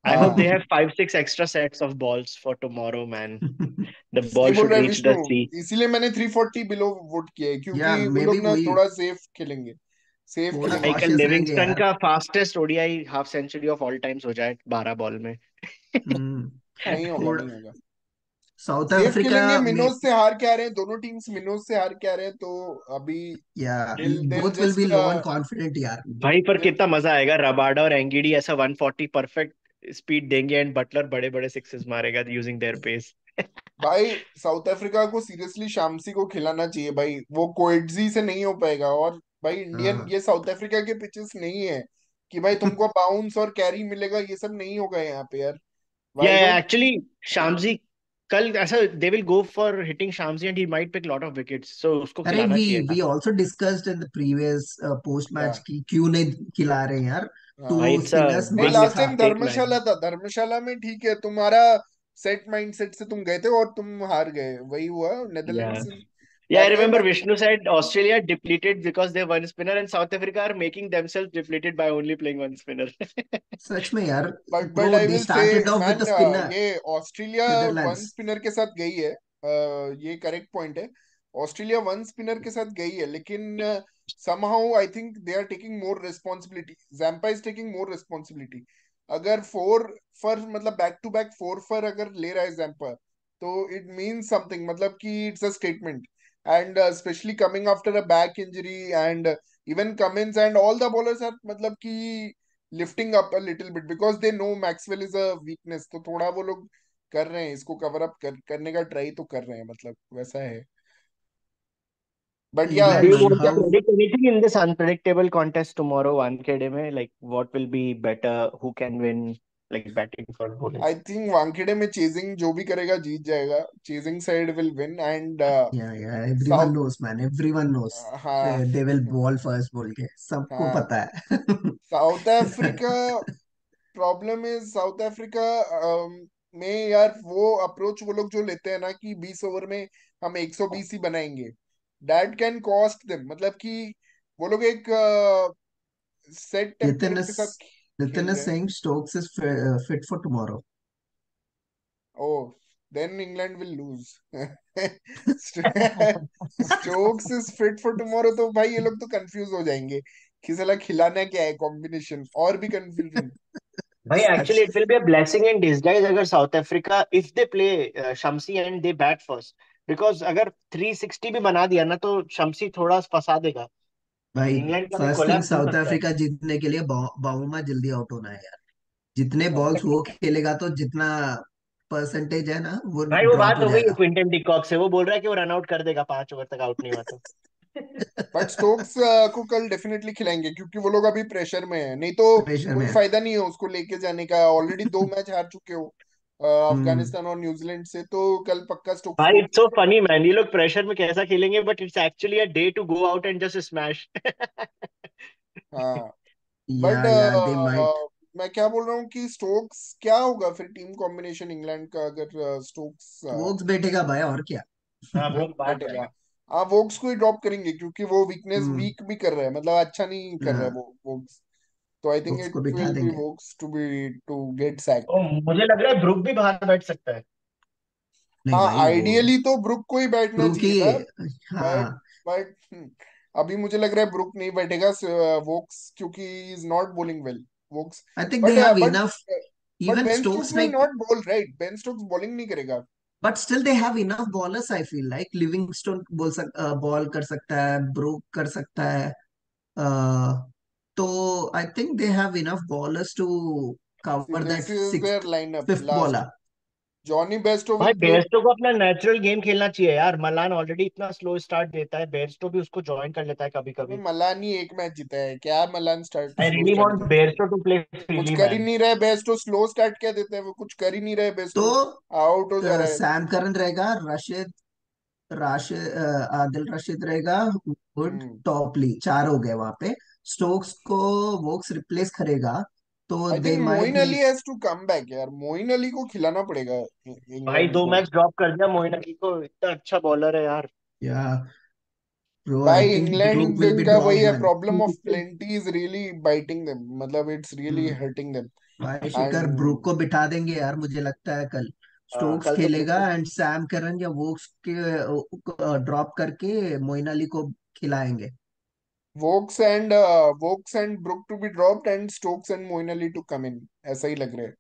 I hope they हाँ, have 5 6 extra sets of balls for tomorrow man the सही ball बोल should रहा है reach Vishnu. the sea इसीलिए मैंने 340 बिलो वोट किया है, Yeah, क्योंकि वो maybe लोग ना वही. थोड़ा सेफ खेलेंगे. सेफ थोड़ा खेलेंगे। माइकल कॉशियस रहेंगे लिविंगस्टन यार। का fastest ODI half century of all times हो जाए 12 बॉल में। हम्म। नहीं होगा, थोड़ा नहीं होगा। साउथ सेफ अफ्रीका खेलेंगे, में, मिनोज से हार के आ रहे हैं दोनों टीम्स, मिनोज से हार के आ रहे हैं, तो अभी या दिल both will be just low and confident यार। भाई पर कितना मजा आएगा, रबाडा और एंगिडी ऐसा 140 परफेक्ट स्पीड देंगे एंड बटलर बड़े बड़े सिक्सेस मारेगा यूजिंग देयर पेस। भाई साउथ अफ्रीका को सीरियसली शामसी को खिलाना चाहिए भाई, वो कोएट्जी से नहीं हो पाएगा। और भाई इंडियन, हाँ। ये साउथ अफ्रीका के पिचेस नहीं है कि भाई तुमको बाउंस और कैरी मिलेगा, ये सब नहीं होगा यहाँ पे यार। या व्हाई डोंट। एक्चुअली शामजी कल ऐसा they will go for hitting Shamsi and he might pick lot of wickets, so उसको अरे खिलाना वी चाहिए था। We also discussed in the previous post या मैच की क्यों नहीं खिला रहे हैं यार। टू हाँ, भाई इट्स अ स्पिनर्स वो मस्त बिग लास्ट था। Time big match. धर्मशाला था, धर्मशाला में ठीक है तुम्हारा सेट माइंडसेट से तुम गए थे और तुम हार गए, वही हुआ Netherlands. Yeah, I that time remember but Vishnu said Australia depleted because they have one spinner and South Africa are making themselves depleted by only playing one spinner. सच में यार। But bro I they will say started off with man, the spinner, ये Australia one Netherlands. Spinner के साथ गई है, ये correct point है। ऑस्ट्रेलिया वन स्पिनर के साथ गई है, लेकिन somehow I think they are taking more responsibility, Zampa is taking more responsibility. अगर फोर फर मतलब back to back four fer अगर ले रहा है जैम्पा, तो इट मीन्स समथिंग, मतलब कि it's a statement. And specially coming after a back injury, and even Cummins and all the bowlers are मतलब कि lifting up a little bit because they know Maxwell is a weakness, तो थोड़ा वो लोग कर रहे हैं इसको कवर अप करने का ट्राई तो कर रहे हैं, मतलब वैसा है। बट या Do England you man want to how. predict anything in this unpredictable contest tomorrow, 1KD में? Like, what will be better? Who can win? Like, batting or bowling? I think Wankhede में चेजिंग जो भी करेगा जीत जाएगा, chasing side will win. And yeah everyone south, knows man, everyone knows. हाँ they will ball first बोल के सबको हाँ, पता है। South Africa, problem is south Africa में यार वो अप्रोच वो लोग जो लेते हैं ना कि 20 ओवर में हम 120 ही बनाएंगे, दैट कैन कॉस्ट देम, मतलब कि वो लोग एक सेट नितिन टेम्पलेट इज के साथ नितिन खेल इज रहे हैं। Saying Stokes is fit for tomorrow. Oh, then England will lose. Stokes is fit for tomorrow, तो भाई ये लोग तो कंफ्यूज हो जाएंगे कि साला खिलाना क्या है, कॉम्बिनेशन और भी कंफ्यूजन। भाई सच। actually it will be a blessing in disguise अगर South Africa if they play Shamsi and they bat first, because अगर 360 भी बना दिया ना तो शम्सी थोड़ा फंसा देगा। भाई इंग्लैंड का भी फर्स्ट थिंग, कोलैप्स हो साउथ सकता है। अफ्रीका जीतने के लिए बाउमा जल्दी आउट होना है यार। जितने बॉल्स वो खेलेगा तो जितना परसेंटेज है ना वो भाई वो ड्रॉप बात हो हो गई है जाएगा। क्विंटन डिकॉक से, वो बोल रहा है कि वो रन आउट कर देगा 5 ओवर तक आउट नहीं हुआ तो। बट स्टोक्स को कल डेफिनेटली खिलाएंगे, क्योंकि वो लोग अभी प्रेशर में है, नहीं तो प्रेशर कोई में। फायदा नहीं है उसको लेके जाने का, ऑलरेडी 2 मैच हार चुके हो हम्म। अफगानिस्तान और न्यूजीलैंड से, तो कल पक्का स्टोक्स भाई को। इट्स सो फनी मैन, ये लोग प्रेशर में कैसा खेलेंगे but it's actually a day to go out and just smash. हाँ, बट या दे माइट। मैं क्या बोल रहा हूँ कि स्टोक्स क्या होगा फिर टीम कॉम्बिनेशन इंग्लैंड का, अगर स्टोक्स वोक्स बैठेगा भाई और क्या। हाँ वो वो बाहर बैठेगा। जाएगा। हाँ, वोक्स को ही ड्रॉप करेंगे क्योंकि वो वीकनेस हम्म। वीक भी कर रहा है, मतलब अच्छा नहीं कर रहा है वो वोक्स, तो आई थिंक वोक्स इट को बिठा विल बी देंगे। Woakes to get oh, sacked. मुझे लग रहा है ब्रुक भी बाहर बैठ सकता है। नहीं हाँ, भाई वो आइडियली तो ब्रुक को ही बैठना प्रू की। चाहिए था, बट हाँ। बट अभी मुझे लग रहा है ब्रुक नहीं बैठेगा, वोक्स, क्योंकि is not bowling well, Woakes. I think they but have but enough. But even Ben Stokes Stokes will ने, not bowl, right? Ben Stokes bowling नहीं करेगा। But still they have enough bowlers. I feel like Livingstone bowl कर सकता है, Brook कर सकता है। तो I think they have enough bowlers to See, cover this that is their sixth lineup fifth last. Bowler. Jonny Bairstow भाई will play. Bairstow को अपना नेचुरल गेम खेलना चाहिए यार, मलान ऑलरेडी इतना स्लो स्टार्ट देता है, बेयरस्टो भी उसको ज्वाइन कर लेता है कभी अबे कभी। मलान ही एक मैच जीता है क्या? Malan start I slow really start want देता है? बेयरस्टो टू प्ले कुछ फ्रीली कर ही मैन। नहीं रहा है बेस्टो, स्लो स्टार्ट क्या देता है वो? कुछ कर ही नहीं रहा है तो बेस्टो, आउट हो जा रहा है। सैम करन रहेगा, आदिल रशीद रहेगा, वुड, हम्म। टॉपली, चार हो गए वहां पे। स्टोक्स को वोक्स रिप्लेस करेगा तो I they think might Moeen Ali need. Has to come back यार, मोइन अली को खिलाना पड़ेगा भाई इंग्लैंड दो को। मैच ड्रॉप कर दिया मोइन अली को, इतना अच्छा बॉलर है यार। या ब्रो आई भाई think Brook England will be का वही ड्रॉप्ड है, man. Problem of plenty is really biting them, मतलब it's really hmm. Hurting them. भाई शिखर ब्रूक एंड को बिठा देंगे यार, मुझे लगता है कल स्टोक्स कल तो खेलेगा ब्रुक एंड सैम करन या वोक्स के ड्रॉप करके मोइन अली को खिलाएंगे। Woakes and Brook to be dropped and Stokes and Moeen Ali to come in, ऐसा ही लग रहा है।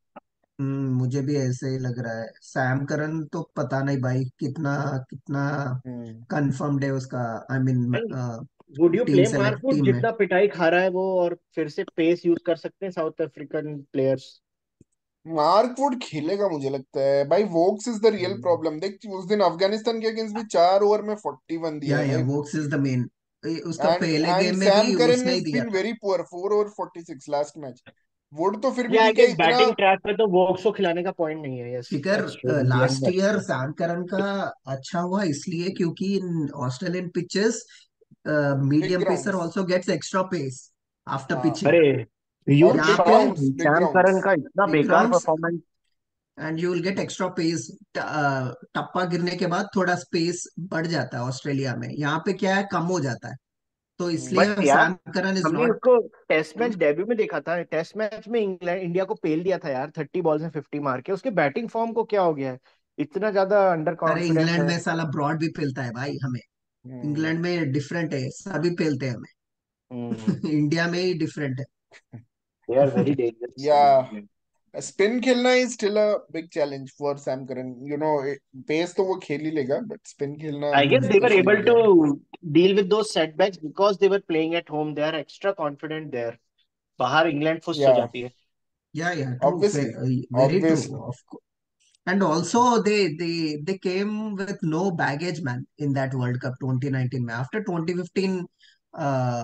मुझे भी ऐसे ही लग रहा है। सैम करन तो पता नहीं भाई कितना कितना हम्म। कंफर्म्ड है उसका। I mean would you team play select Mark Wood? Team में। जितना पिटाई खा रहा है वो, और फिर से पेस यूज कर सकते हैं साउथ अफ्रीकन प्लेयर्स। मार्कवुड खेलेगा मुझे लगता है भाई। Woakes is the real problem. देख उस दिन अफगानिस्तान के अगेंस्ट भी 4 ओवर में 41 दिया है या भाई। Woakes is the main. उसका पहले एंड गेम में सैम भी करन उसने ही इज दिया बीन था। Very poor, 4 over 46 last match. Would तो फिर भी या आई ठीक है गेस इतना। बैटिंग ट्रैक पे तो वोक्स को खिलाने का पॉइंट नहीं है। यस, फिकर that's true in the end, last that's year true. Sam Curran का अच्छा हुआ इसलिए क्योंकि in Australian pitches big medium pacer grounds. Also gets extra pace after हाँ। पिचिंग। अरे यू और यहाँ बिग सॉ पे grounds, big Sam Curran grounds. का इतना बिग बेकार grounds performance. And you will get extra pace. टप्पा गिरने के बाद थोड़ा स्पेस बढ़ जाता है ऑस्ट्रेलिया में, यहाँ पे क्या है कम हो जाता है। तो हम्म। बट इसलिए यार, सैम करन इज हमने नॉट। उसको टेस्ट मैच डेब्यू में देखा था। टेस्ट मैच में इंग्लैंड इंडिया को पेल दिया था यार, 30 बॉल्स में 50 मार के। उसके बैटिंग फॉर्म को क्या हो गया है? इतना ज्यादा अंडर अरे कॉन्फिडेंस इंग्लैंड है। में साला ब्रॉड भी फैलता है भाई हमें। हम्म। इंग्लैंड में डिफरेंट है, सभी फैलते हैं हम्म। हमें। इंडिया में ही different they are very dangerous. Yeah spin खेलना is still a big challenge for Sam Curran, you know. Pace तो वो खेल ही लेगा बट स्पिन खेलना I guess they were difficult able लग रहा है। to deal with those setbacks because they were playing at home. They are extra confident there. बाहर इंग्लैंड फुस हो या जाती है। या true. Obviously, very true. Obviously. And also they came with no baggage man in that World Cup 2019 में। After 2015 uh,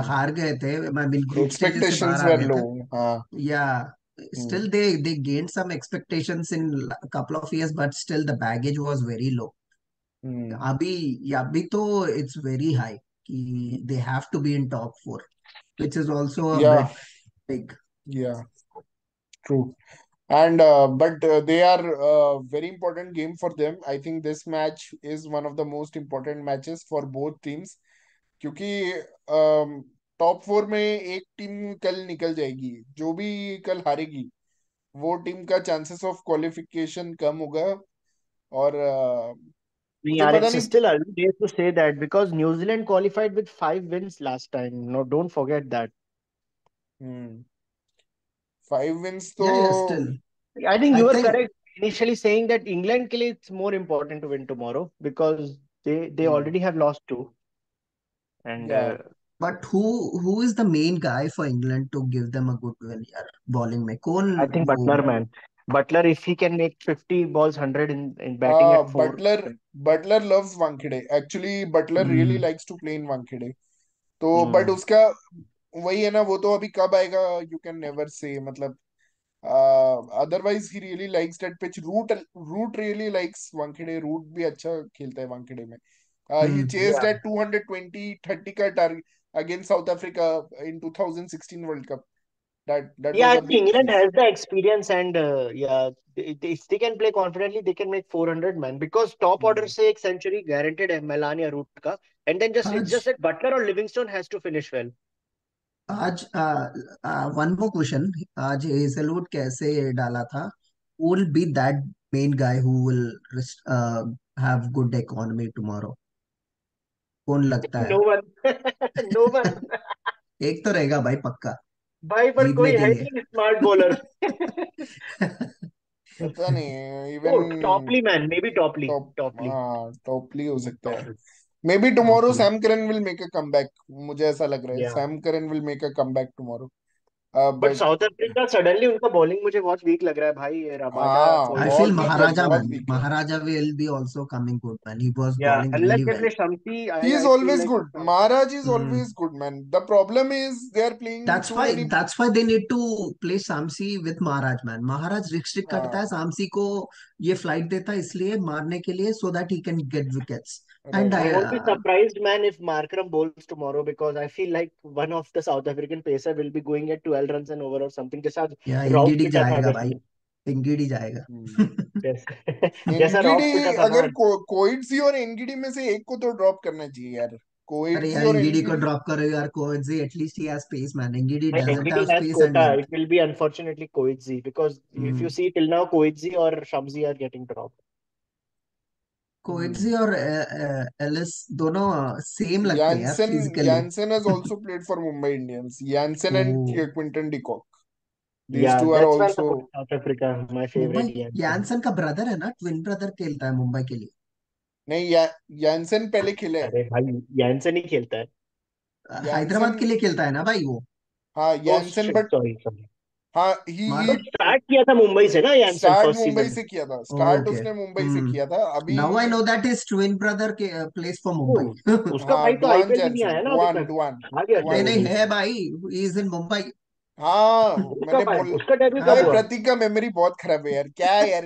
हार गए थे। I mean ग्रुप स्टेजेस से बाहर एक्सपेक्टेशंस आ वर गए लो। थे। हाँ। Yeah, hmm. still they gained some expectations in a couple of years, but still the baggage was very low. हम्म। अभी तो it's very high कि they have to be in top four, which is also a या bit big. या true. And but they are very important game for them. I think this match is one of the most important matches for both teams, क्योंकि top 4 में एक team कल निकल जाएगी। जो भी कल हारेगी वो टीम का चांसेस ऑफ क्वालिफिकेशन कम होगा। और नहीं मुझे यार, पता it's नहीं। still early days to say that because New Zealand qualified with 5 wins last time. No, don't forget that. 5 wins तो। Yeah, still I think I you were think correct initially saying that England के लिए it's more important to win tomorrow because they already have lost two. And या but who is the main guy for England to give them a good win यार bowling में कौन I think वो। Butler, man. Butler, if he can make 50 balls 100 in batting at हाँ, four. Buttler loves Wankhede. Actually Buttler really hmm likes to play in Wankhede. तो but Hmm. उसका वही है ना, वो तो अभी कब आएगा यू कैन नेवर से, मतलब। Otherwise he really likes that pitch. Root Root really likes Wankhede. Root भी अच्छा खेलता है वानखेड़े में। ही चेज हम्म। दैट 220-30 का target against south Africa in 2016 world cup. That Yeah, was I a think big England चीज। has the experience and yeah, if they can play confidently, they can make 400 man because top order से एक century guaranteed है Melania Root का, and then just it's आज just that Butler or Livingston has to finish well. आज one more question. आज Hazlewood कैसे डाला था? Will be that main guy who will have good economy tomorrow? कौन लगता है? No one, no one. एक तो रहेगा भाई पक्का भाई पर जीतने कोई के है लिए। नहीं स्मार्ट बॉलर। पता नहीं oh even Topley man, maybe Topley. Top. Topley. हाँ, टॉपली हो सकता है। Maybe tomorrow Topley. Sam Curran will make a comeback. मुझे ऐसा लग रहा है yeah Sam Curran will make a comeback tomorrow. But but South Africa suddenly उनका बॉलिंग मुझे बहुत वीक लग रहा है भाई। ये रबाडा हाँ, आई कोई। फील बहुत वीक है, महाराजा बहुत मैन, वीक है। Maharaj will be also coming good man. He was yeah bowling unless really they well. Play Shamsi, He is I feel always like good. Maharaj is always hmm. good, man. The problem is they are playing That's too why many. that's why they need to play Samsi with Maharaj man. Maharaj restrict करता है हाँ, Samsi को, ये flight देता है इसलिए मारने के लिए so that he can get wickets. And right. I won't be surprised, man, if Markram bowls tomorrow because I feel like one of the South African pacer will be going at 12 runs and over or something के साथ या राउट Ngidi पिटा था जाएगा अगस्त भाई, में। Ngidi जाएगा। हम्म। जैसा जैसा एनगिडी, राउट पिटा था ना। अगर कोइट्सी और एनगिडी में से एक को तो ड्रॉप करना चाहिए यार। अरे कोइट्सी यार और इंगिडी को एनगिडी। ड्रॉप करो यार, Coetzee at least he has space man, Ngidi नहीं, डजंट एनडीटी have has space and quota. Length. It will be unfortunately Coetzee because if you see till now Coetzee और Shamsi are getting dropped. Coetzee और Ellis दोनों same लगते हैं यार Jansen physically. Jansen has also played for Mumbai Indians. Jansen and oh Quinton de Kock. These Yeah, two are that's why I put also. South Africa my Mumbai, favorite Jansen. Janssen का brother है ना, twin brother खेलता है मुंबई के लिए। नहीं, Jansen पहले खेले हैं। अरे भाई Jansen ही खेलता है। Jansen, हैदराबाद के लिए खेलता है ना भाई वो। हाँ ओ Jansen, shit, but sorry sorry. हाँ मा- तो स्टार्ट किया था मुंबई से ना Jansen start first Mumbai season. से किया था। Start okay. उसने मुंबई से किया था अभी। Now I know that is twin brother के प्लेस फॉर ओ, मुंबई। उसका हाँ, भाई तो डुआन आईपीएल भी नहीं जैनसन, आया ना अभी डुआन तक। डुआन आ गया क्या नहीं डुआन वो नहीं भी? है जैनसन। भाई, ही इज इन मुंबई। हाँ, वो मैंने कब आया, बोल। उसका डेब्यू कब अरे हाँ हुआ? प्रतीक का मेमोरी बहुत खराब है यार, क्या है यार।